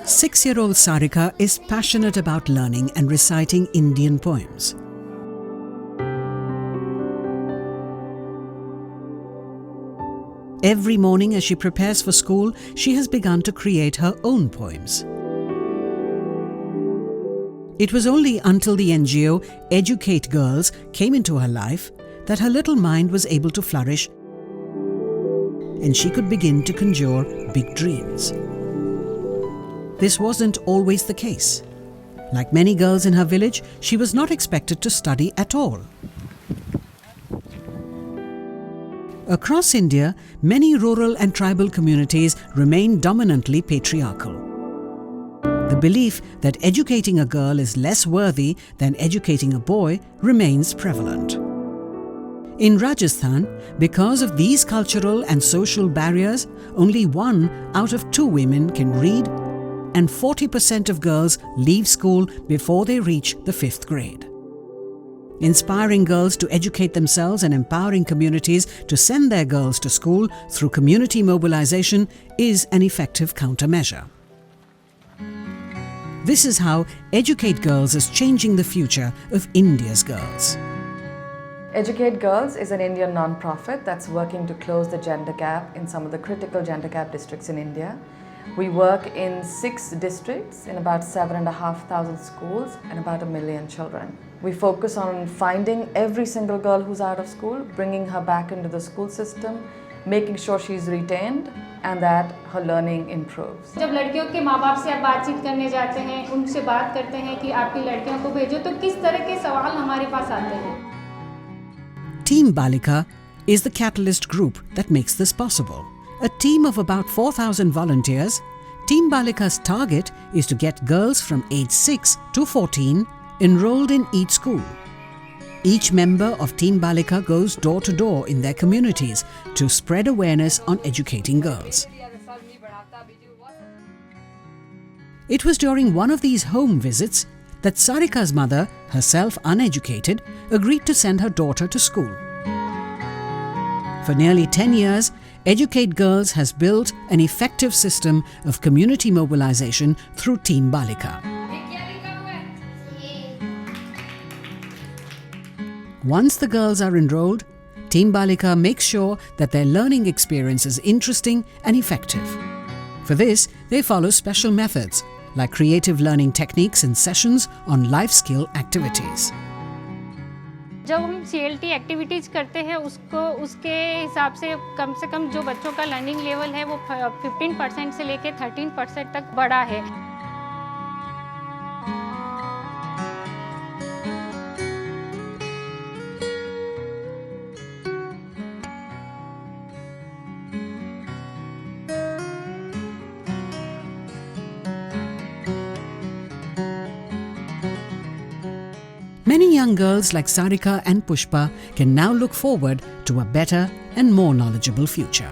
6-year-old Sarika is passionate about learning and reciting Indian poems. Every morning as she prepares for school, she has begun to create her own poems. It was only until the NGO Educate Girls came into her life that her little mind was able to flourish and she could begin to conjure big dreams. This wasn't always the case. Like many girls in her village, she was not expected to study at all. Across India, many rural and tribal communities remain dominantly patriarchal. The belief that educating a girl is less worthy than educating a boy remains prevalent. In Rajasthan, because of these cultural and social barriers, only 1 out of 2 women can read, and 40% of girls leave school before they reach the 5th grade. Inspiring girls to educate themselves and empowering communities to send their girls to school through community mobilization is an effective countermeasure. This is how Educate Girls is changing the future of India's girls. Educate Girls is an Indian non-profit that's working to close the gender gap in some of the critical gender gap districts in India. We work in 6 districts in about 7,500 schools and about 1 million children. We focus on finding every single girl who's out of school, bringing her back into the school system, making sure she's retained and that her learning improves. जब लड़कियों के माँ-बाप से आप बातचीत करने जाते हैं, उनसे बात करते हैं कि आपकी लड़कियों को भेजो, तो किस तरह के सवाल हमारे पास आते हैं? Team Balika is the catalyst group that makes this possible. A team of about 4,000 volunteers, Team Balika's target is to get girls from age 6 to 14 enrolled in each school. Each member of Team Balika goes door to door in their communities to spread awareness on educating girls. It was during one of these home visits that Sarika's mother, herself uneducated, agreed to send her daughter to school. For nearly 10 years, Educate Girls has built an effective system of community mobilization through Team Balika. Once the girls are enrolled, Team Balika makes sure that their learning experience is interesting and effective. For this, they follow special methods like creative learning techniques and sessions on life skill activities. जब हम CLT activities करते हैं उसके हिसाब से कम जो बच्चों का लर्निंग लेवल है वो 15% से लेके 13% तक बढ़ा है. Many young girls like Sarika and Pushpa can now look forward to a better and more knowledgeable future.